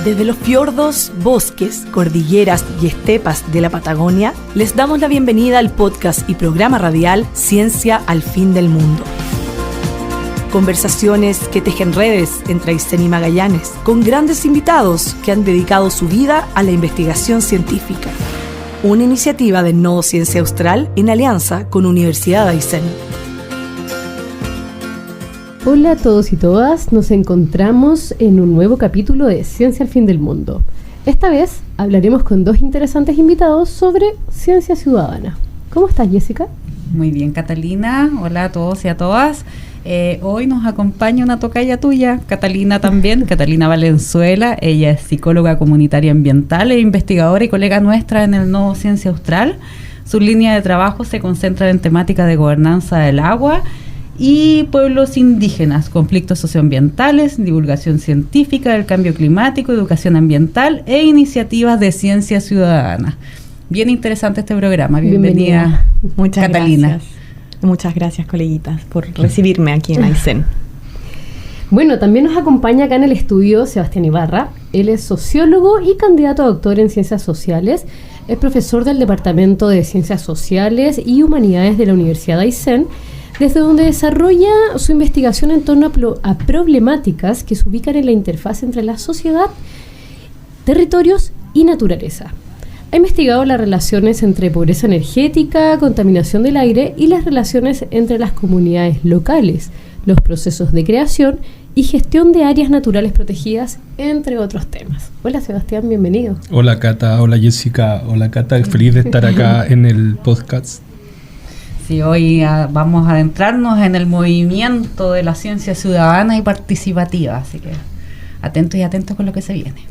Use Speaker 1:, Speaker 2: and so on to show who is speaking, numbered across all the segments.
Speaker 1: Desde los fiordos, bosques, cordilleras y estepas de la Patagonia, les damos la bienvenida al podcast y programa radial Ciencia al Fin del Mundo. Conversaciones que tejen redes entre Aysén y Magallanes, con grandes invitados que han dedicado su vida a la investigación científica. Una iniciativa del Nodo Ciencia Austral en alianza con Universidad de Aysén.
Speaker 2: Hola a todos y todas, nos encontramos en un nuevo capítulo de Ciencia al Fin del Mundo. Esta vez hablaremos con dos interesantes invitados sobre ciencia ciudadana. ¿Cómo estás, Jessica?
Speaker 3: Muy bien, Catalina. Hola a todos y a todas. Hoy nos acompaña una tocaya tuya, Catalina también, Catalina Valenzuela. Ella es psicóloga comunitaria ambiental e investigadora y colega nuestra en el Nodo Ciencia Austral. Su línea de trabajo se concentra en temática de gobernanza del agua y pueblos indígenas, conflictos socioambientales, divulgación científica del cambio climático, educación ambiental e iniciativas de ciencia ciudadana. Bien interesante este programa. Bienvenida.
Speaker 4: Muchas
Speaker 3: Catalina.
Speaker 4: Gracias. Muchas gracias, coleguitas, por recibirme aquí en Aysén.
Speaker 2: Bueno, también nos acompaña acá en el estudio Sebastián Ibarra. Él es sociólogo y candidato a doctor en Ciencias Sociales. Es profesor del Departamento de Ciencias Sociales y Humanidades de la Universidad de Aysén, desde donde desarrolla su investigación en torno a problemáticas que se ubican en la interfaz entre la sociedad, territorios y naturaleza. Ha investigado las relaciones entre pobreza energética, contaminación del aire y las relaciones entre las comunidades locales, los procesos de creación y gestión de áreas naturales protegidas, entre otros temas. Hola Sebastián, bienvenido.
Speaker 5: Hola Cata, hola Jessica, hola Cata, feliz de estar acá en el podcast.
Speaker 3: Sí, hoy vamos a adentrarnos en el movimiento de la ciencia ciudadana y participativa, así que atentos y atentos con lo que se viene.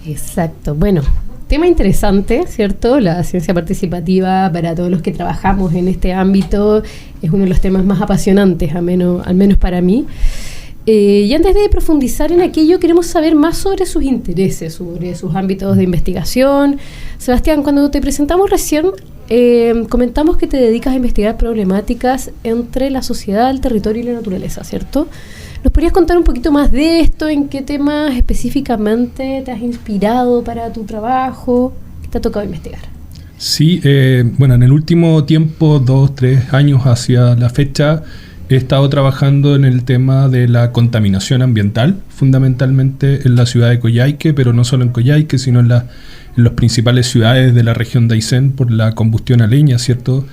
Speaker 2: Exacto, bueno, tema interesante, ¿cierto? La ciencia participativa para todos los que trabajamos en este ámbito es uno de los temas más apasionantes, al menos para mí. Y antes de profundizar en aquello, queremos saber más sobre sus intereses, sobre sus ámbitos de investigación. Sebastián, cuando te presentamos recién, comentamos que te dedicas a investigar problemáticas entre la sociedad, el territorio y la naturaleza, ¿cierto? ¿Nos podrías contar un poquito más de esto? ¿En qué temas específicamente te has inspirado para tu trabajo? ¿Qué te ha tocado investigar?
Speaker 5: Sí, bueno, en el último tiempo, 2-3 años hacia la fecha, he estado trabajando en el tema de la contaminación ambiental, fundamentalmente en la ciudad de Coyhaique, pero no solo en Coyhaique, sino en las principales ciudades de la región de Aysén por la combustión a leña, ¿cierto?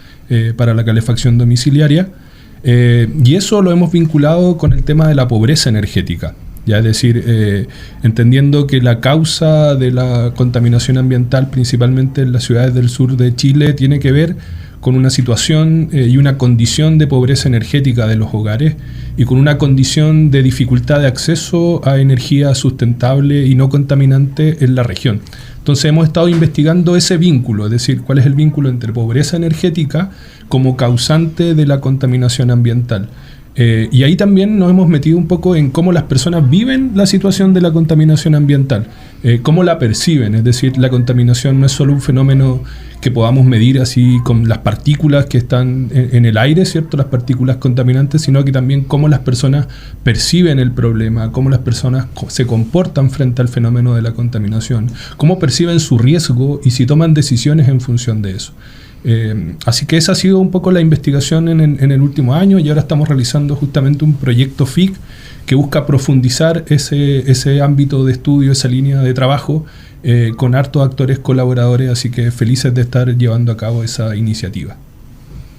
Speaker 5: Para la calefacción domiciliaria. Y eso lo hemos vinculado con el tema de la pobreza energética. Ya, es decir, entendiendo que la causa de la contaminación ambiental, principalmente en las ciudades del sur de Chile, tiene que ver con una situación y una condición de pobreza energética de los hogares y con una condición de dificultad de acceso a energía sustentable y no contaminante en la región. Entonces hemos estado investigando ese vínculo, es decir, cuál es el vínculo entre pobreza energética como causante de la contaminación ambiental. Y ahí también nos hemos metido un poco en cómo las personas viven la situación de la contaminación ambiental, cómo la perciben, es decir, la contaminación no es solo un fenómeno que podamos medir así con las partículas que están en el aire, ¿cierto? Las partículas contaminantes, sino que también cómo las personas perciben el problema, cómo las personas se comportan frente al fenómeno de la contaminación, cómo perciben su riesgo y si toman decisiones en función de eso. Así que esa ha sido un poco la investigación en el último año y ahora estamos realizando justamente un proyecto FIC que busca profundizar ese ámbito de estudio, esa línea de trabajo con hartos actores colaboradores, así que felices de estar llevando a cabo esa iniciativa.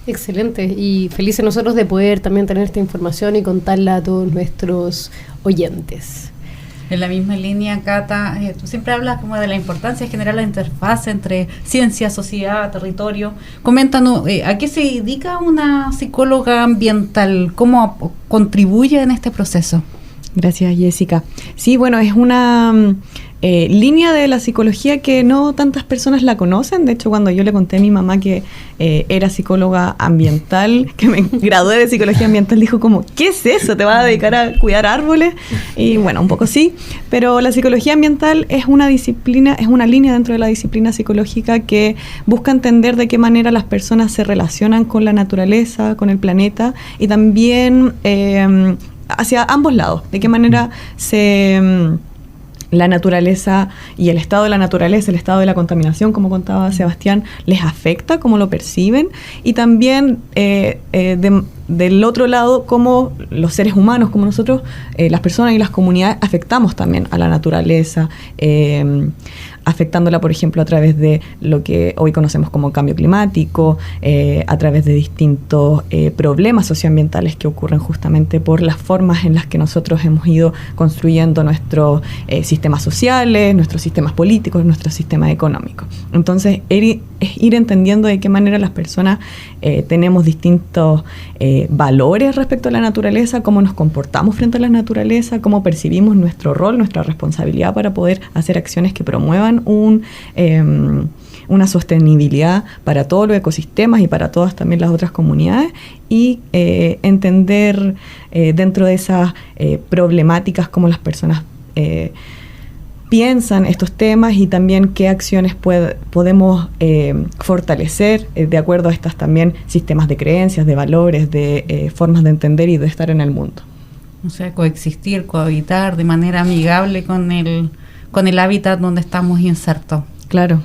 Speaker 2: Excelente, y felices nosotros de poder también tener esta información y contarla a todos nuestros oyentes.
Speaker 3: En la misma línea, Cata, tú siempre hablas como de la importancia de generar la interfaz entre ciencia, sociedad, territorio. Coméntanos, ¿a qué se dedica una psicóloga ambiental? ¿Cómo contribuye en este proceso?
Speaker 4: Gracias, Jessica. Sí, bueno, es una línea de la psicología que no tantas personas la conocen. De hecho, cuando yo le conté a mi mamá que era psicóloga ambiental, que me gradué de psicología ambiental, dijo como, ¿qué es eso? ¿Te vas a dedicar a cuidar árboles? Y bueno, un poco sí, pero la psicología ambiental es una disciplina, es una línea dentro de la disciplina psicológica que busca entender de qué manera las personas se relacionan con la naturaleza, con el planeta, y también hacia ambos lados, de qué manera la naturaleza y el estado de la naturaleza, el estado de la contaminación, como contaba Sebastián, les afecta, cómo lo perciben, y también del otro lado, cómo los seres humanos, como nosotros, las personas y las comunidades, afectamos también a la naturaleza, afectándola, por ejemplo, a través de lo que hoy conocemos como cambio climático, a través de distintos problemas socioambientales que ocurren justamente por las formas en las que nosotros hemos ido construyendo nuestros sistemas sociales, nuestros sistemas políticos, nuestro sistema económico. Entonces, es ir entendiendo de qué manera las personas tenemos distintos valores respecto a la naturaleza, cómo nos comportamos frente a la naturaleza, cómo percibimos nuestro rol, nuestra responsabilidad para poder hacer acciones que promuevan una sostenibilidad para todos los ecosistemas y para todas también las otras comunidades, y entender dentro de esas problemáticas cómo las personas piensan estos temas, y también qué acciones podemos fortalecer de acuerdo a estos también sistemas de creencias, de valores, de formas de entender y de estar en el mundo.
Speaker 3: O sea, coexistir, cohabitar de manera amigable con el hábitat donde estamos insertos.
Speaker 4: Claro.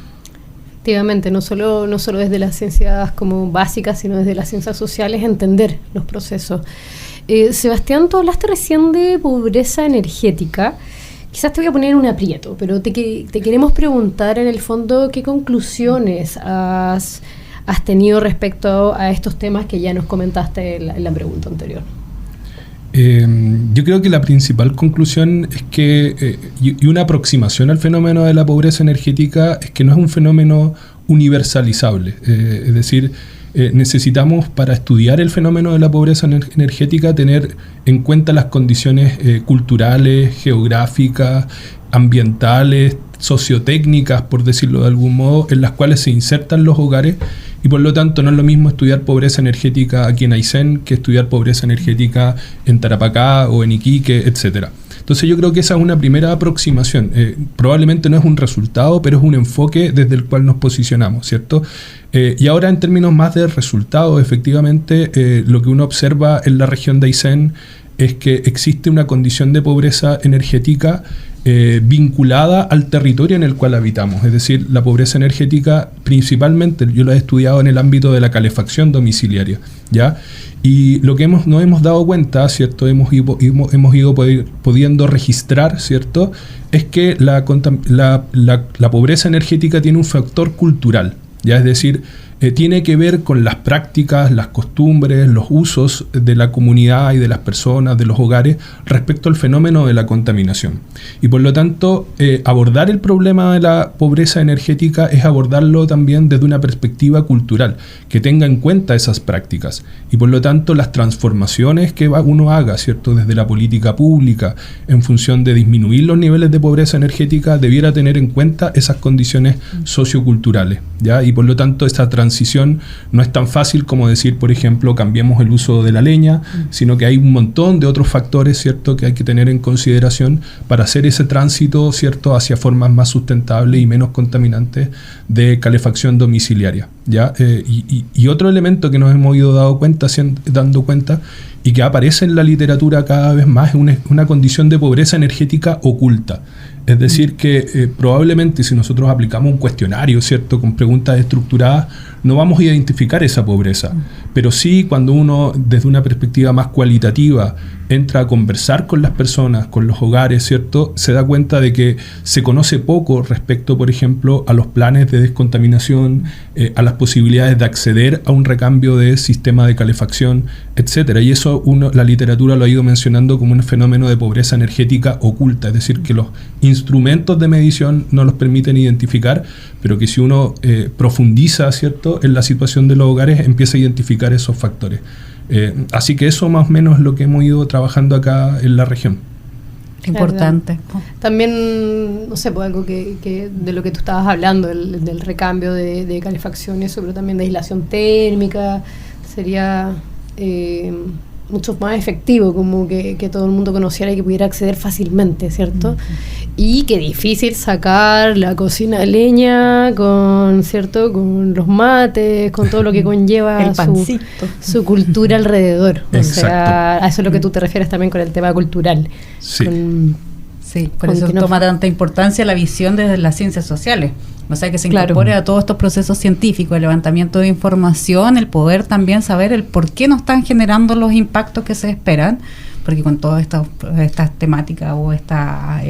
Speaker 2: Efectivamente, no solo desde las ciencias como básicas, sino desde las ciencias sociales, entender los procesos. Sebastián, tú hablaste recién de pobreza energética. Quizás te voy a poner en un aprieto, pero te queremos preguntar en el fondo qué conclusiones has tenido respecto a estos temas que ya nos comentaste en la pregunta anterior.
Speaker 5: Yo creo que la principal conclusión es que, y una aproximación al fenómeno de la pobreza energética, es que no es un fenómeno universalizable. Es decir, necesitamos, para estudiar el fenómeno de la pobreza energética, tener en cuenta las condiciones culturales, geográficas, ambientales, sociotécnicas, por decirlo de algún modo, en las cuales se insertan los hogares, y por lo tanto no es lo mismo estudiar pobreza energética aquí en Aysén que estudiar pobreza energética en Tarapacá o en Iquique, etcétera. Entonces yo creo que esa es una primera aproximación. Probablemente no es un resultado, pero es un enfoque desde el cual nos posicionamos, ¿cierto? Y ahora, en términos más de resultados, efectivamente, lo que uno observa en la región de Aysén es que existe una condición de pobreza energética vinculada al territorio en el cual habitamos. Es decir, la pobreza energética principalmente yo la he estudiado en el ámbito de la calefacción domiciliaria, ¿ya? Y lo que nos hemos dado cuenta, ¿cierto? Hemos ido pudiendo registrar, ¿cierto? Es que la pobreza energética tiene un factor cultural, ¿ya? Es decir, tiene que ver con las prácticas, las costumbres, los usos de la comunidad y de las personas, de los hogares, respecto al fenómeno de la contaminación. Y por lo tanto, abordar el problema de la pobreza energética es abordarlo también desde una perspectiva cultural, que tenga en cuenta esas prácticas. Y por lo tanto, las transformaciones que uno haga, ¿cierto?, desde la política pública, en función de disminuir los niveles de pobreza energética, debiera tener en cuenta esas condiciones socioculturales, ¿ya? Y por lo tanto, esa transición no es tan fácil como decir, por ejemplo, cambiemos el uso de la leña, sino que hay un montón de otros factores, ¿cierto?, que hay que tener en consideración para hacer ese tránsito, ¿cierto?, hacia formas más sustentables y menos contaminantes de calefacción domiciliaria, ¿ya? Y otro elemento que nos hemos ido dando cuenta y que aparece en la literatura cada vez más es una condición de pobreza energética oculta. Es decir, que probablemente si nosotros aplicamos un cuestionario, ¿cierto?, con preguntas estructuradas, no vamos a identificar esa pobreza. Pero sí, cuando uno, desde una perspectiva más cualitativa, entra a conversar con las personas, con los hogares, ¿cierto?, se da cuenta de que se conoce poco respecto, por ejemplo, a los planes de descontaminación, a las posibilidades de acceder a un recambio de sistema de calefacción, etcétera. Y eso la literatura lo ha ido mencionando como un fenómeno de pobreza energética oculta, es decir, que los instrumentos de medición no los permiten identificar, pero que si uno profundiza, ¿cierto?, en la situación de los hogares, empieza a identificar esos factores. Así que eso más o menos es lo que hemos ido trabajando acá en la región.
Speaker 3: Importante.
Speaker 2: También, no sé, pues algo que de lo que tú estabas hablando, del recambio de calefacción y eso, pero también de aislación térmica, sería mucho más efectivo, como que todo el mundo conociera y que pudiera acceder fácilmente, ¿cierto? Y que difícil sacar la cocina de leña ¿cierto?, con los mates, con todo lo que conlleva
Speaker 4: el pancito,
Speaker 2: su cultura alrededor.
Speaker 5: Exacto.
Speaker 2: O sea, a eso es lo que tú te refieres también con el tema cultural.
Speaker 5: Sí.
Speaker 3: Sí, por eso toma tanta importancia la visión desde las ciencias sociales. O sea, que se incorpore a todos estos procesos científicos, el levantamiento de información, el poder también saber el por qué no están generando los impactos que se esperan, porque con todas estas temáticas o estas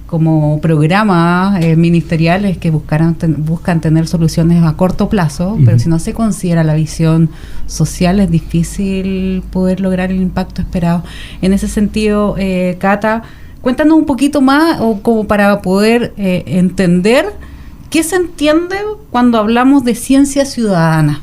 Speaker 3: como programas ministeriales que buscan tener soluciones a corto plazo, pero si no se considera la visión social es difícil poder lograr el impacto esperado. En ese sentido, Cata, cuéntanos un poquito más o como para poder entender qué se entiende cuando hablamos de ciencia ciudadana.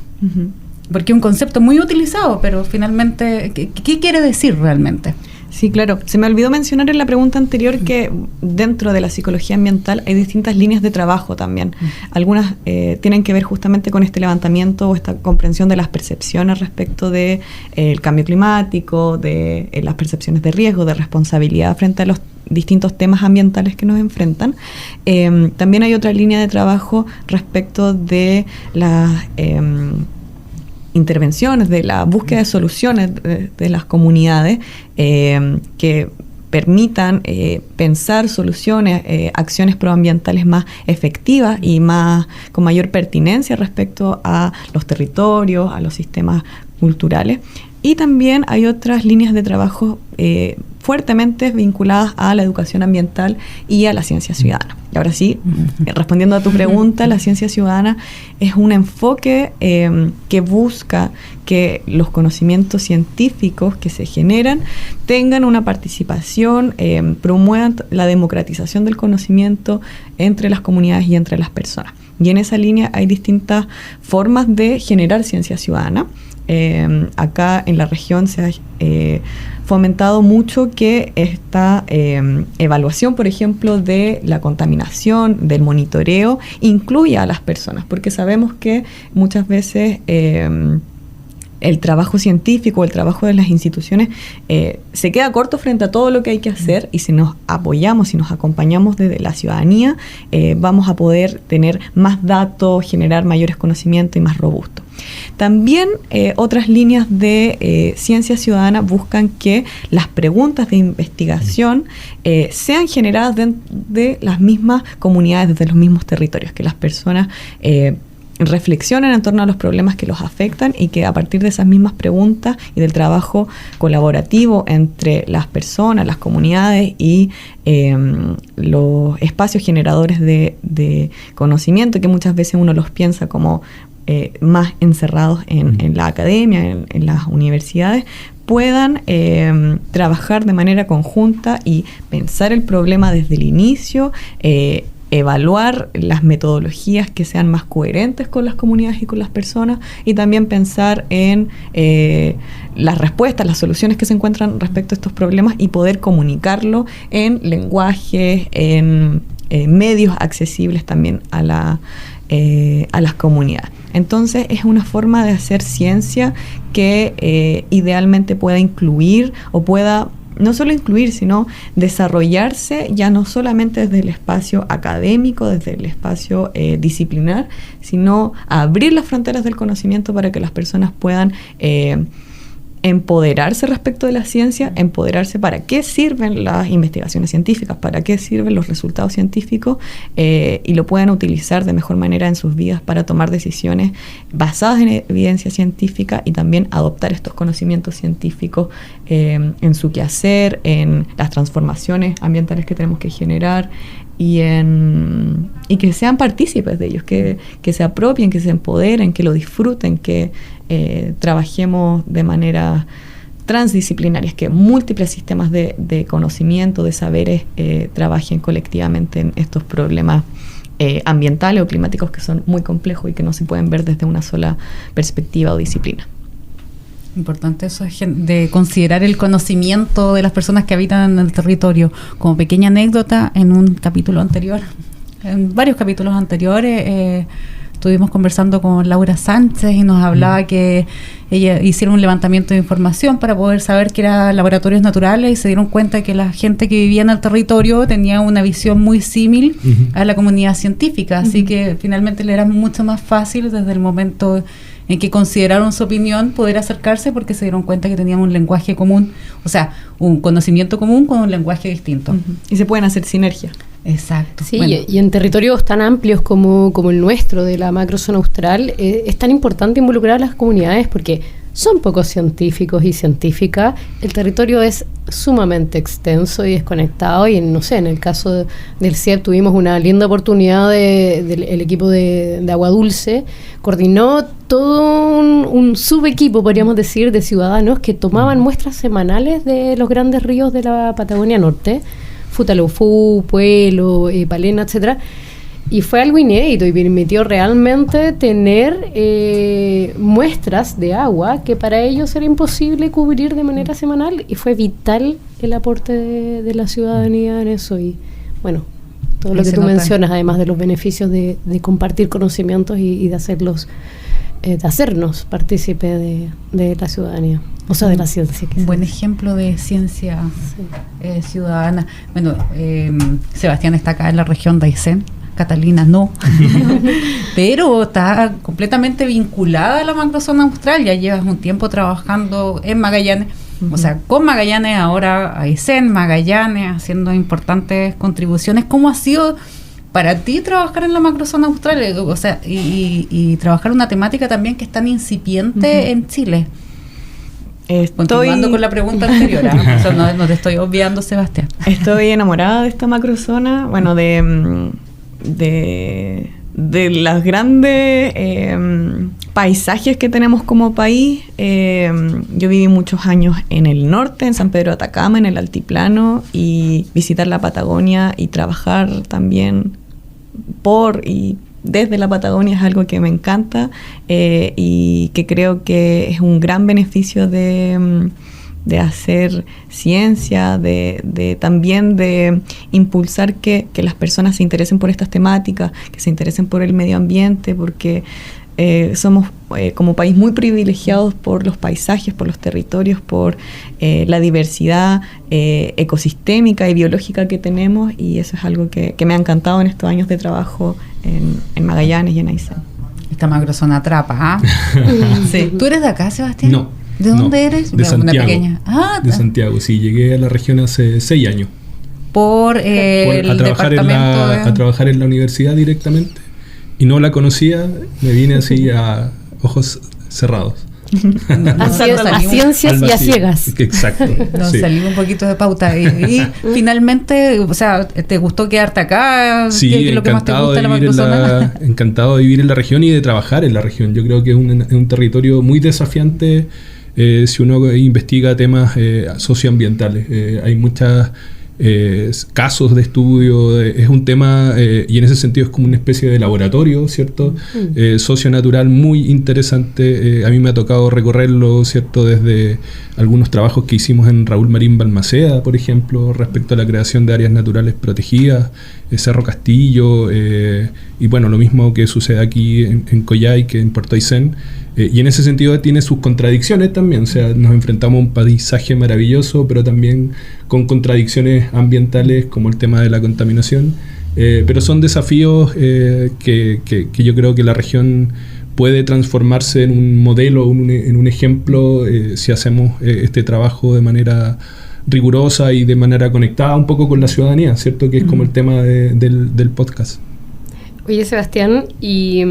Speaker 3: Porque es un concepto muy utilizado, pero finalmente, ¿qué quiere decir realmente?
Speaker 4: Sí, claro. Se me olvidó mencionar en la pregunta anterior que dentro de la psicología ambiental hay distintas líneas de trabajo también. Algunas tienen que ver justamente con este levantamiento o esta comprensión de las percepciones respecto de el cambio climático, de las percepciones de riesgo, de responsabilidad frente a los distintos temas ambientales que nos enfrentan. También hay otra línea de trabajo respecto de las intervenciones, de la búsqueda de soluciones de las comunidades que permitan pensar soluciones, acciones proambientales más efectivas y con mayor pertinencia respecto a los territorios, a los sistemas culturales. Y también hay otras líneas de trabajo fuertemente vinculadas a la educación ambiental y a la ciencia ciudadana. Y ahora sí, respondiendo a tu pregunta, la ciencia ciudadana es un enfoque que busca que los conocimientos científicos que se generan tengan una participación, promuevan la democratización del conocimiento entre las comunidades y entre las personas. Y en esa línea hay distintas formas de generar ciencia ciudadana. Acá en la región se ha fomentado mucho que esta evaluación, por ejemplo, de la contaminación, del monitoreo, incluya a las personas, porque sabemos que muchas veces el trabajo científico, el trabajo de las instituciones se queda corto frente a todo lo que hay que hacer, y si nos apoyamos, si nos acompañamos desde la ciudadanía, vamos a poder tener más datos, generar mayores conocimientos y más robustos. También otras líneas de ciencia ciudadana buscan que las preguntas de investigación sean generadas de las mismas comunidades, desde los mismos territorios, que las personas reflexionen en torno a los problemas que los afectan y que a partir de esas mismas preguntas y del trabajo colaborativo entre las personas, las comunidades y los espacios generadores de conocimiento, que muchas veces uno los piensa como más encerrados en la academia, en las universidades, puedan trabajar de manera conjunta y pensar el problema desde el inicio, evaluar las metodologías que sean más coherentes con las comunidades y con las personas, y también pensar en las respuestas, las soluciones que se encuentran respecto a estos problemas y poder comunicarlo en lenguajes, en medios accesibles también a las comunidades. Entonces es una forma de hacer ciencia que idealmente pueda incluir o pueda no solo incluir, sino desarrollarse ya no solamente desde el espacio académico, desde el espacio disciplinar, sino abrir las fronteras del conocimiento para que las personas puedan empoderarse respecto de la ciencia, empoderarse para qué sirven las investigaciones científicas, para qué sirven los resultados científicos, y lo puedan utilizar de mejor manera en sus vidas para tomar decisiones basadas en evidencia científica y también adoptar estos conocimientos científicos en su quehacer, en las transformaciones ambientales que tenemos que generar y que sean partícipes de ellos, que se apropien, que se empoderen, que lo disfruten, que trabajemos de manera transdisciplinaria, que múltiples sistemas de conocimiento, de saberes trabajen colectivamente en estos problemas ambientales o climáticos que son muy complejos y que no se pueden ver desde una sola perspectiva o disciplina.
Speaker 3: Importante eso de considerar el conocimiento de las personas que habitan en el territorio. Como pequeña anécdota, en un capítulo anterior, en varios capítulos anteriores, estuvimos conversando con Laura Sánchez y nos hablaba que ella hicieron un levantamiento de información para poder saber que eran laboratorios naturales, y se dieron cuenta que la gente que vivía en el territorio tenía una visión muy similar a la comunidad científica, así que finalmente le era mucho más fácil desde el momento en que consideraron su opinión poder acercarse porque se dieron cuenta que teníamos un lenguaje común, o sea, un conocimiento común con un lenguaje distinto.
Speaker 4: Y se pueden hacer sinergia.
Speaker 3: Exacto.
Speaker 2: Sí, bueno. Y en territorios tan amplios como el nuestro, de la macrozona austral, es tan importante involucrar a las comunidades porque son pocos científicos y científicas. El territorio es sumamente extenso y desconectado y no sé, en el caso del CIEP tuvimos una linda oportunidad el equipo de Agua Dulce coordinó todo un subequipo, podríamos decir, de ciudadanos que tomaban muestras semanales de los grandes ríos de la Patagonia Norte, Futaleufú, Puelo, Palena, etcétera. Y fue algo inédito y permitió realmente tener muestras de agua que para ellos era imposible cubrir de manera semanal, y fue vital el aporte de la ciudadanía en eso. Y bueno, todo lo que tú mencionas, además de los beneficios de compartir conocimientos y de hacerlos, de hacernos partícipe de la ciudadanía. O sea, de la ciencia.
Speaker 3: Un buen ejemplo de ciencia ciudadana. Bueno, Sebastián está acá en la región de Aysén, Catalina no, pero está completamente vinculada a la macrozona austral. Ya llevas un tiempo trabajando en Magallanes, o sea, con Magallanes, ahora Aysén, Magallanes, haciendo importantes contribuciones. ¿Cómo ha sido para ti trabajar en la macrozona austral? O sea, y trabajar una temática también que es tan incipiente en Chile. Continuando con la pregunta anterior, o sea, no te estoy obviando, Sebastián.
Speaker 4: Estoy enamorada de esta macrozona, bueno, de las grandes paisajes que tenemos como país. Yo viví muchos años en el norte, en San Pedro de Atacama, en el altiplano, y visitar la Patagonia y trabajar también y desde la Patagonia es algo que me encanta, y que creo que es un gran beneficio de hacer ciencia, también de impulsar que las personas se interesen por estas temáticas, que se interesen por el medio ambiente, porque somos como país muy privilegiados por los paisajes, por los territorios, por la diversidad ecosistémica y biológica que tenemos, y eso es algo que me ha encantado en estos años de trabajo en Magallanes y en Aysén.
Speaker 3: Esta macrozona atrapa, ¿ah? Sí. ¿Tú eres de acá, Sebastián?
Speaker 5: No.
Speaker 3: ¿De dónde eres?
Speaker 5: De Santiago.
Speaker 3: Una pequeña.
Speaker 5: De Santiago, sí, llegué a la región hace 6 años.
Speaker 3: A
Speaker 5: trabajar en la universidad directamente, y no la conocía, me vine así a ojos cerrados.
Speaker 2: A ciencias y a ciegas.
Speaker 5: Exacto.
Speaker 3: Salimos un poquito de pauta. Y finalmente, o sea, ¿te gustó quedarte acá?
Speaker 5: Sí,
Speaker 3: ¿Qué es lo que más te gusta de la macrozona?
Speaker 5: Encantado de vivir en la región y de trabajar en la región. Yo creo que es un territorio muy desafiante si uno investiga temas socioambientales. Hay muchas casos de estudio, es un tema y en ese sentido es como una especie de laboratorio, ¿cierto? Socionatural muy interesante. A mí me ha tocado recorrerlo, ¿cierto? Desde algunos trabajos que hicimos en Raúl Marín Balmaceda, por ejemplo, respecto a la creación de áreas naturales protegidas, Cerro Castillo, y bueno, lo mismo que sucede aquí en Coyhai, que en Puerto Aysén. Y en ese sentido tiene sus contradicciones también, o sea, nos enfrentamos a un paisaje maravilloso, pero también con contradicciones ambientales como el tema de la contaminación, pero son desafíos que yo creo que la región puede transformarse en un modelo, en un ejemplo, si hacemos este trabajo de manera rigurosa y de manera conectada un poco con la ciudadanía, ¿cierto? Que es como el tema del podcast.
Speaker 2: Oye, Sebastián, y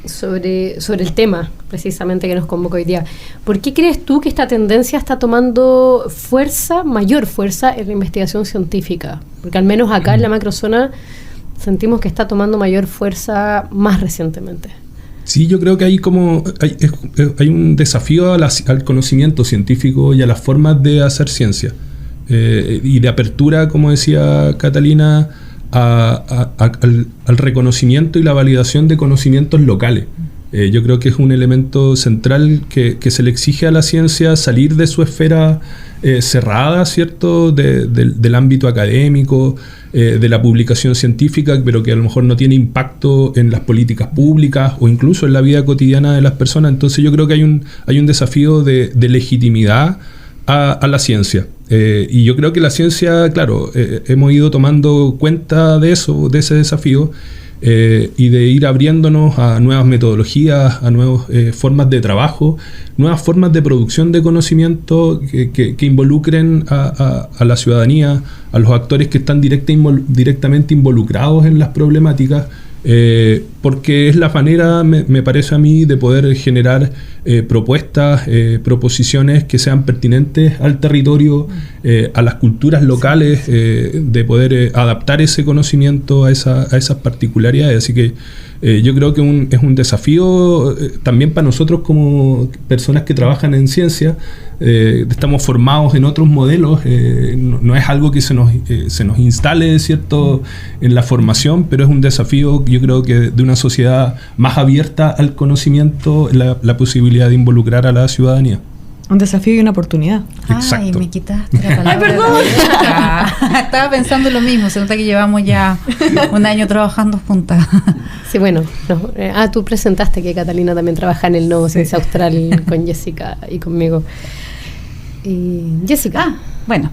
Speaker 2: sobre el tema precisamente que nos convoca hoy día, ¿por qué crees tú que esta tendencia está tomando mayor fuerza en la investigación científica? Porque al menos acá en la macrozona sentimos que está tomando mayor fuerza más recientemente.
Speaker 5: Sí, yo creo que hay un desafío al conocimiento científico y a las formas de hacer ciencia, y de apertura, como decía Catalina, al reconocimiento y la validación de conocimientos locales. Yo creo que es un elemento central que se le exige a la ciencia salir de su esfera cerrada, ¿cierto? Del ámbito académico, de la publicación científica, pero que a lo mejor no tiene impacto en las políticas públicas o incluso en la vida cotidiana de las personas. Entonces yo creo que hay un desafío de legitimidad a la ciencia. Y yo creo que la ciencia, claro, hemos ido tomando cuenta de eso, de ese desafío, y de ir abriéndonos a nuevas metodologías, a nuevas formas de trabajo, nuevas formas de producción de conocimiento que involucren a la ciudadanía, a los actores que están directamente involucrados en las problemáticas, porque es la manera, me parece a mí, de poder generar propuestas, proposiciones que sean pertinentes al territorio, a las culturas locales, de poder adaptar ese conocimiento a esas particularidades. Así que yo creo que es un desafío también para nosotros como personas que trabajan en ciencia. Estamos formados en otros modelos, no es algo que se nos instale, ¿cierto?, en la formación, pero es un desafío, yo creo que de una sociedad más abierta al conocimiento, la posibilidad de involucrar a la ciudadanía.
Speaker 4: Un desafío y una oportunidad.
Speaker 5: Exacto.
Speaker 3: Ay, me quitaste la palabra.
Speaker 4: ¡Ay, perdón!
Speaker 3: Estaba pensando lo mismo, se nota que llevamos ya un año trabajando juntas.
Speaker 2: Sí, bueno, tú presentaste que Catalina también trabaja en el Nodo Ciencia Austral con Jessica y conmigo. Y Jessica.
Speaker 3: Bueno,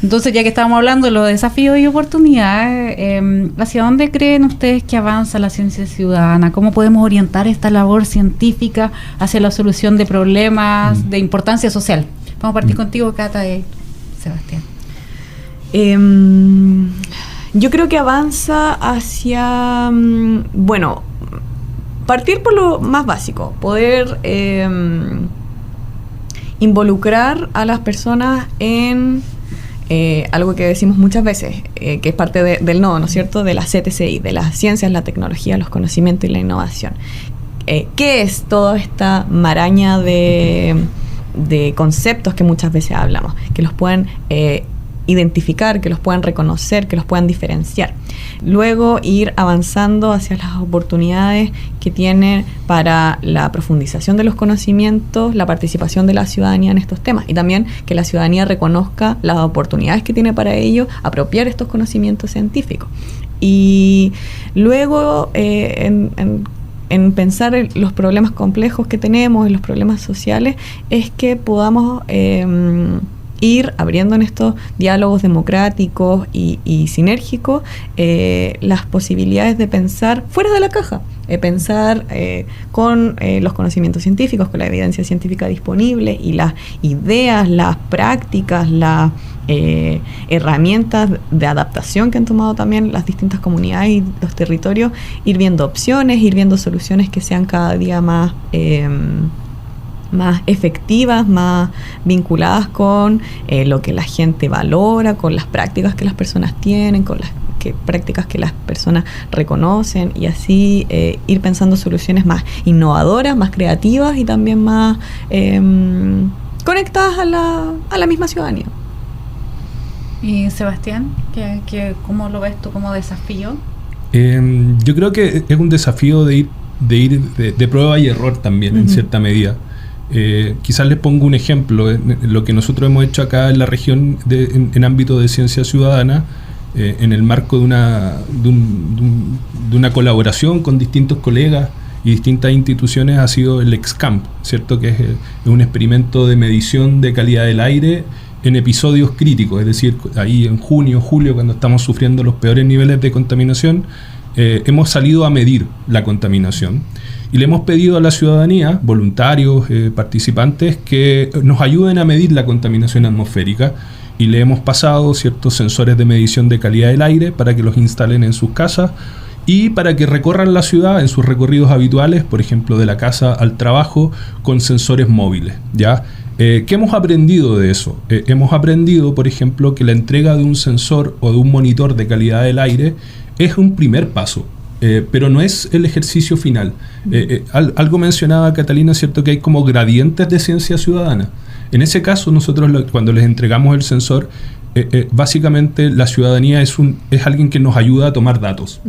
Speaker 3: entonces ya que estábamos hablando de los desafíos y oportunidades, ¿hacia dónde creen ustedes que avanza la ciencia ciudadana? ¿Cómo podemos orientar esta labor científica hacia la solución de problemas de importancia social? Vamos a partir contigo, Cata y Sebastián.
Speaker 4: Yo creo que avanza hacia, partir por lo más básico, poder involucrar a las personas en algo que decimos muchas veces, que es parte del nodo, ¿no es cierto?, de la CTCI, de las ciencias, la tecnología, los conocimientos y la innovación. ¿Qué es toda esta maraña de conceptos que muchas veces hablamos? Que los puedan identificar, que los puedan reconocer, que los puedan diferenciar. Luego ir avanzando hacia las oportunidades que tiene para la profundización de los conocimientos, la participación de la ciudadanía en estos temas, y también que la ciudadanía reconozca las oportunidades que tiene para ello, apropiar estos conocimientos científicos. Y luego en pensar en los problemas complejos que tenemos, en los problemas sociales, es que podamos ir abriendo en estos diálogos democráticos y sinérgicos las posibilidades de pensar fuera de la caja, pensar con los conocimientos científicos, con la evidencia científica disponible y las ideas, las prácticas, las herramientas de adaptación que han tomado también las distintas comunidades y los territorios, ir viendo opciones, ir viendo soluciones que sean cada día más efectivas, más vinculadas con lo que la gente valora, con las prácticas que las personas tienen, con las prácticas que las personas reconocen, y así ir pensando soluciones más innovadoras, más creativas y también más conectadas a la misma ciudadanía.
Speaker 3: Y Sebastián, ¿cómo lo ves tú como desafío?
Speaker 5: Yo creo que es un desafío de ir de prueba y error también, en cierta medida. Quizás les pongo un ejemplo. Lo que nosotros hemos hecho acá en la región en ámbito de ciencia ciudadana, en el marco de una colaboración con distintos colegas y distintas instituciones, ha sido el ExCamp, ¿cierto?, que es un experimento de medición de calidad del aire en episodios críticos, es decir, ahí en junio, julio, cuando estamos sufriendo los peores niveles de contaminación, hemos salido a medir la contaminación. Y le hemos pedido a la ciudadanía, voluntarios, participantes, que nos ayuden a medir la contaminación atmosférica, y le hemos pasado ciertos sensores de medición de calidad del aire para que los instalen en sus casas y para que recorran la ciudad en sus recorridos habituales, por ejemplo, de la casa al trabajo, con sensores móviles, ¿ya? ¿Qué hemos aprendido de eso? Hemos aprendido, por ejemplo, que la entrega de un sensor o de un monitor de calidad del aire es un primer paso. Pero no es el ejercicio final. Algo mencionaba Catalina, ¿cierto?, que hay como gradientes de ciencia ciudadana. En ese caso, nosotros cuando les entregamos el sensor, básicamente la ciudadanía es alguien que nos ayuda a tomar datos.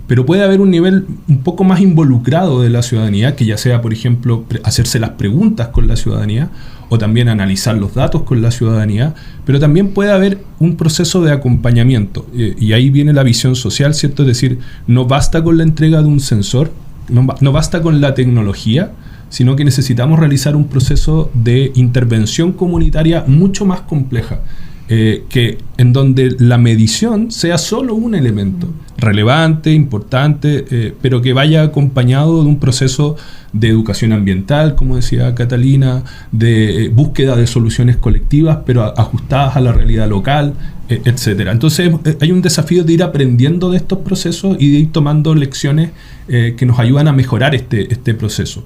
Speaker 5: Pero puede haber un nivel un poco más involucrado de la ciudadanía, que ya sea, por ejemplo, hacerse las preguntas con la ciudadanía, o también analizar los datos con la ciudadanía, pero también puede haber un proceso de acompañamiento, y ahí viene la visión social, ¿cierto? Es decir, no basta con la entrega de un sensor, no basta con la tecnología, sino que necesitamos realizar un proceso de intervención comunitaria mucho más compleja, que en donde la medición sea solo un elemento relevante, importante, pero que vaya acompañado de un proceso de educación ambiental, como decía Catalina, de búsqueda de soluciones colectivas, pero ajustadas a la realidad local, etcétera. Entonces hay un desafío de ir aprendiendo de estos procesos y de ir tomando lecciones que nos ayudan a mejorar este proceso.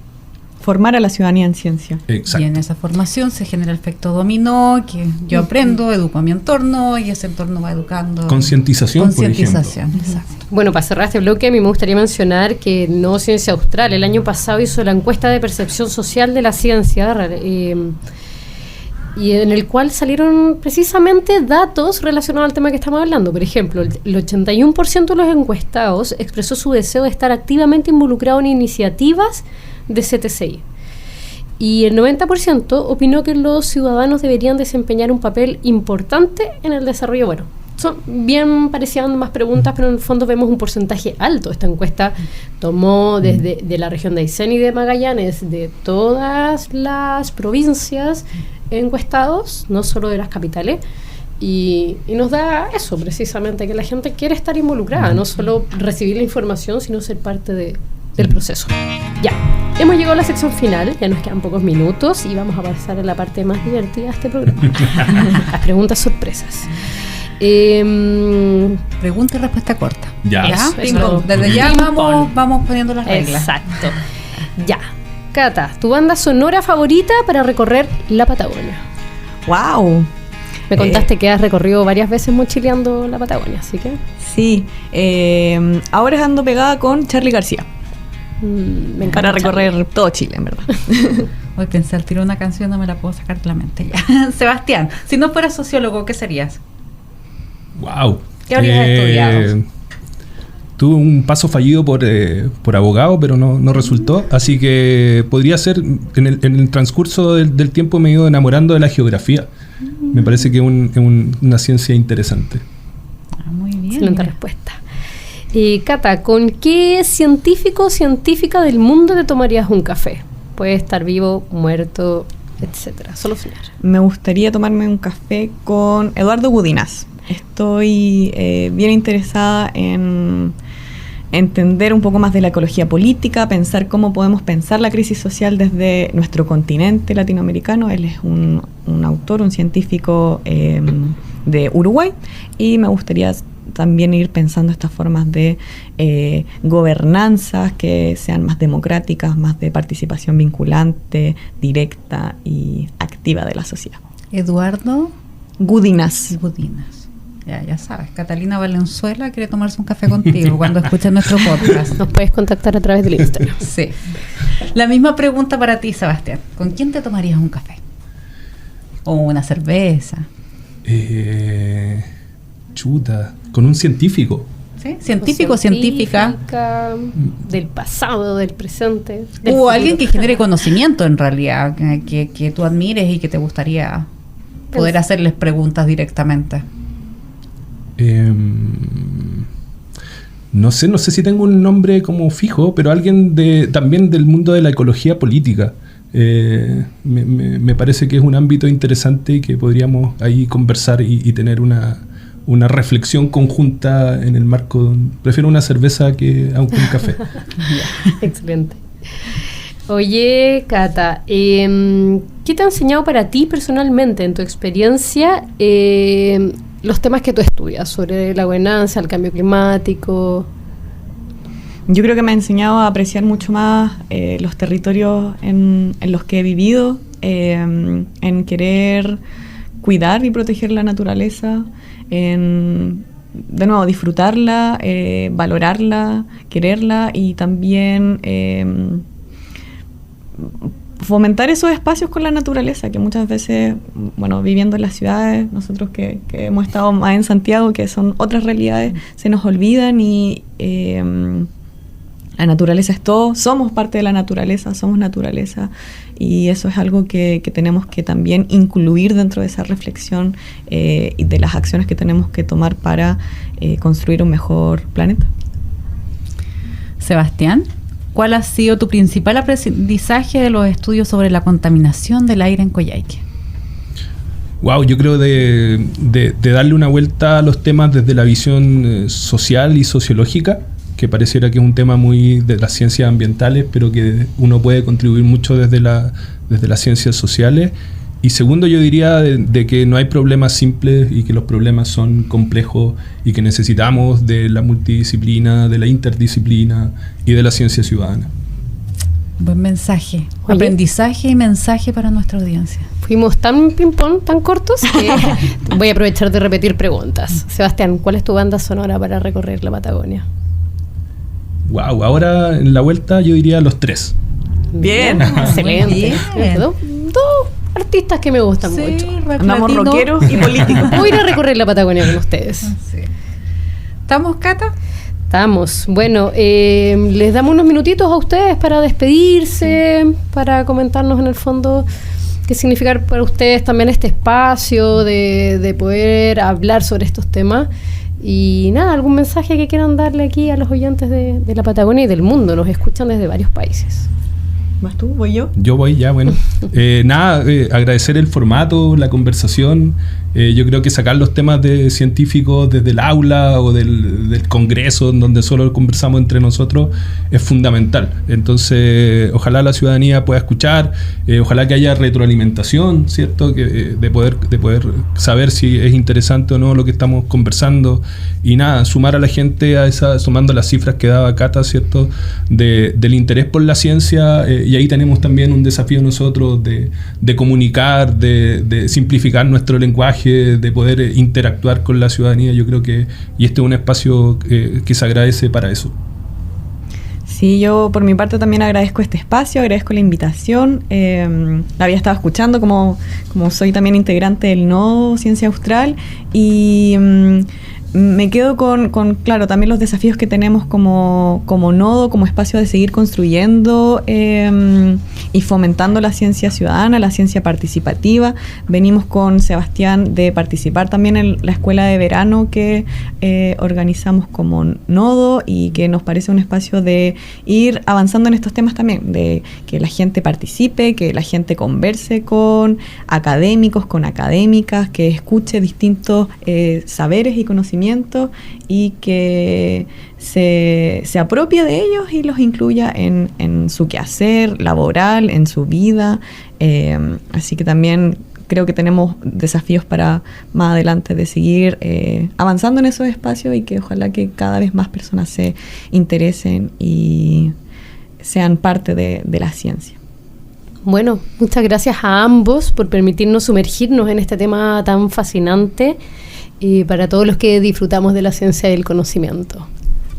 Speaker 4: Formar a la ciudadanía en ciencia.
Speaker 5: Exacto.
Speaker 3: Y en esa formación se genera el efecto dominó, que yo aprendo, educo a mi entorno y ese entorno va educando.
Speaker 5: Concientización, por ejemplo.
Speaker 3: Exacto.
Speaker 2: Bueno, para cerrar este bloque, a mí me gustaría mencionar que No Ciencia Austral el año pasado hizo la encuesta de percepción social de la ciencia, y en el cual salieron precisamente datos relacionados al tema que estamos hablando. Por ejemplo, el 81% de los encuestados expresó su deseo de estar activamente involucrado en iniciativas de CTCI. Y el 90% opinó que los ciudadanos deberían desempeñar un papel importante en el desarrollo. Bueno, son bien parecidas más preguntas, pero en el fondo vemos un porcentaje alto. Esta encuesta tomó desde de la región de Aysén y de Magallanes, de todas las provincias encuestados, no solo de las capitales, y nos da eso precisamente, que la gente quiere estar involucrada, no solo recibir la información, sino ser parte del proceso. Ya, hemos llegado a la sección final, ya nos quedan pocos minutos y vamos a pasar a la parte más divertida de este programa, las preguntas sorpresas.
Speaker 3: Pregunta y respuesta corta.
Speaker 5: Ya.
Speaker 2: Eso.
Speaker 3: Desde ya vamos poniendo las reglas.
Speaker 2: Exacto. Ya. Cata, tu banda sonora favorita para recorrer la Patagonia.
Speaker 4: ¡Wow!
Speaker 2: Me contaste que has recorrido varias veces mochileando la Patagonia, así que...
Speaker 4: Sí, ahora ando pegada con Charly García.
Speaker 2: Me encanta
Speaker 4: Para recorrer todo Chile, en verdad.
Speaker 3: Hoy pensé al tiro una canción, no me la puedo sacar de la mente ya. Sebastián, si no fueras sociólogo, ¿qué serías?
Speaker 5: ¡Wow!
Speaker 3: ¿Qué habrías estudiado?
Speaker 5: Tuve un paso fallido por abogado, pero no resultó. Así que podría ser, en el transcurso del tiempo me he ido enamorando de la geografía. Me parece que es una ciencia interesante.
Speaker 3: Muy bien.
Speaker 2: Excelente respuesta. Cata, ¿con qué científico o científica del mundo te tomarías un café? Puede estar vivo, muerto, etcétera. Solo soñar.
Speaker 4: Me gustaría tomarme un café con Eduardo Gudinas. Estoy bien interesada en entender un poco más de la ecología política, pensar cómo podemos pensar la crisis social desde nuestro continente latinoamericano. Él es un autor, un científico de Uruguay, y me gustaría también ir pensando estas formas de gobernanzas que sean más democráticas, más de participación vinculante, directa y activa de la sociedad.
Speaker 3: Eduardo
Speaker 4: Gudinas.
Speaker 3: Ya sabes, Catalina Valenzuela quiere tomarse un café contigo cuando escuche nuestro podcast.
Speaker 2: Nos puedes contactar a través del Instagram.
Speaker 3: Sí. La misma pregunta para ti, Sebastián. ¿Con quién te tomarías un café? ¿O una cerveza?
Speaker 5: Con un científico.
Speaker 3: ¿Sí? ¿Científico, científica?
Speaker 2: Del pasado, del presente.
Speaker 3: O alguien que genere conocimiento en realidad, que tú admires y que te gustaría poder hacerles preguntas directamente.
Speaker 5: No sé si tengo un nombre como fijo, pero alguien también del mundo de la ecología política. Me parece que es un ámbito interesante y que podríamos ahí conversar y tener una reflexión conjunta en el marco. Prefiero una cerveza que un café.
Speaker 2: Excelente. Oye, Cata, ¿qué te ha enseñado para ti personalmente, en tu experiencia, los temas que tú estudias sobre la gobernanza, el cambio climático?
Speaker 4: Yo creo que me ha enseñado a apreciar mucho más los territorios en los que he vivido, en querer cuidar y proteger la naturaleza, en, de nuevo, disfrutarla, valorarla, quererla, y también fomentar esos espacios con la naturaleza, que muchas veces, bueno, viviendo en las ciudades, nosotros que hemos estado más en Santiago, que son otras realidades, se nos olvidan, y la naturaleza es todo, somos parte de la naturaleza, somos naturaleza, y eso es algo que tenemos que también incluir dentro de esa reflexión y de las acciones que tenemos que tomar para construir un mejor planeta.
Speaker 3: Sebastián, ¿cuál ha sido tu principal aprendizaje de los estudios sobre la contaminación del aire en Coyhaique?
Speaker 5: Wow, yo creo de darle una vuelta a los temas desde la visión social y sociológica, que pareciera que es un tema muy de las ciencias ambientales, pero que uno puede contribuir mucho desde las ciencias sociales. Y segundo, yo diría de que no hay problemas simples y que los problemas son complejos y que necesitamos de la multidisciplina, de la interdisciplina y de la ciencia ciudadana.
Speaker 3: Buen mensaje.
Speaker 2: Oye,
Speaker 3: aprendizaje y mensaje para nuestra audiencia.
Speaker 2: Fuimos tan ping-pong, tan cortos, que voy a aprovechar de repetir preguntas. Sebastián, ¿cuál es tu banda sonora para recorrer la Patagonia?
Speaker 5: Wow, ahora en la vuelta yo diría los 3.
Speaker 4: Bien.
Speaker 2: Excelente.
Speaker 3: Bien.
Speaker 2: Dos artistas que me gustan mucho.
Speaker 4: Andamos rockeros y políticos.
Speaker 2: Voy a ir a recorrer la Patagonia con ustedes.
Speaker 3: Sí. ¿Estamos, Cata?
Speaker 2: Estamos. Bueno, les damos unos minutitos a ustedes para despedirse, para comentarnos en el fondo qué significa para ustedes también este espacio de poder hablar sobre estos temas. Y nada, algún mensaje que quieran darle aquí a los oyentes de la Patagonia y del mundo. Nos escuchan desde varios países.
Speaker 4: ¿Vas tú? ¿Voy yo?
Speaker 5: Yo voy ya, bueno. Agradecer el formato, la conversación. Yo creo que sacar los temas científicos desde el aula o del congreso, en donde solo conversamos entre nosotros, es fundamental. Entonces, ojalá la ciudadanía pueda escuchar, ojalá que haya retroalimentación, ¿cierto? De poder saber si es interesante o no lo que estamos conversando. Y nada, sumar a la gente sumando las cifras que daba Cata, ¿cierto? Del interés por la ciencia, y ahí tenemos también un desafío nosotros de comunicar, de simplificar nuestro lenguaje, de poder interactuar con la ciudadanía. Yo creo que este es un espacio que se agradece para eso.
Speaker 4: Sí, yo por mi parte también agradezco este espacio, agradezco la invitación. La había estado escuchando como soy también integrante del Nodo Ciencia Austral, y me quedo con claro, también los desafíos que tenemos como nodo, como espacio de seguir construyendo y fomentando la ciencia ciudadana, la ciencia participativa. Venimos con Sebastián de participar también en la escuela de verano que organizamos como nodo, y que nos parece un espacio de ir avanzando en estos temas también, de que la gente participe, que la gente converse con académicos, con académicas, que escuche distintos saberes y conocimientos, y que se apropie de ellos y los incluya en su quehacer laboral, en su vida. Así que también creo que tenemos desafíos para más adelante de seguir avanzando en esos espacios, y que ojalá que cada vez más personas se interesen y sean parte de la ciencia.
Speaker 2: Bueno, muchas gracias a ambos por permitirnos sumergirnos en este tema tan fascinante, y para todos los que disfrutamos de la ciencia y el conocimiento.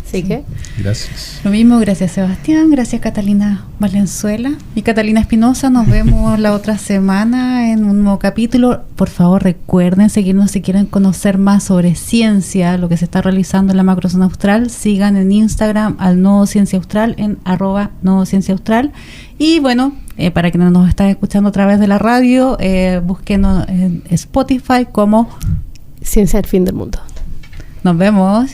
Speaker 2: Así que
Speaker 5: Gracias.
Speaker 3: Lo mismo, gracias Sebastián, gracias Catalina Valenzuela y Catalina Espinosa. Nos vemos la otra semana en un nuevo capítulo. Por favor, recuerden seguirnos si quieren conocer más sobre ciencia, lo que se está realizando en la macrozona austral. Sigan en Instagram al Nodo Ciencia Austral en @NodoCienciaAustral. Y bueno, para quienes nos están escuchando a través de la radio, búsquenos en Spotify como
Speaker 2: Ciencia del Fin del Mundo.
Speaker 3: Nos vemos.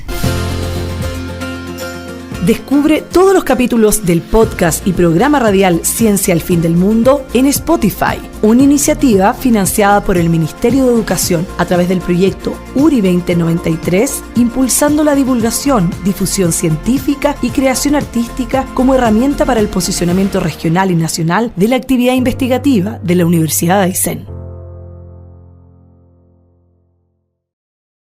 Speaker 1: Descubre todos los capítulos del podcast y programa radial Ciencia al Fin del Mundo en Spotify, una iniciativa financiada por el Ministerio de Educación a través del proyecto URI 2093, impulsando la divulgación, difusión científica y creación artística como herramienta para el posicionamiento regional y nacional de la actividad investigativa de la Universidad de Aysén.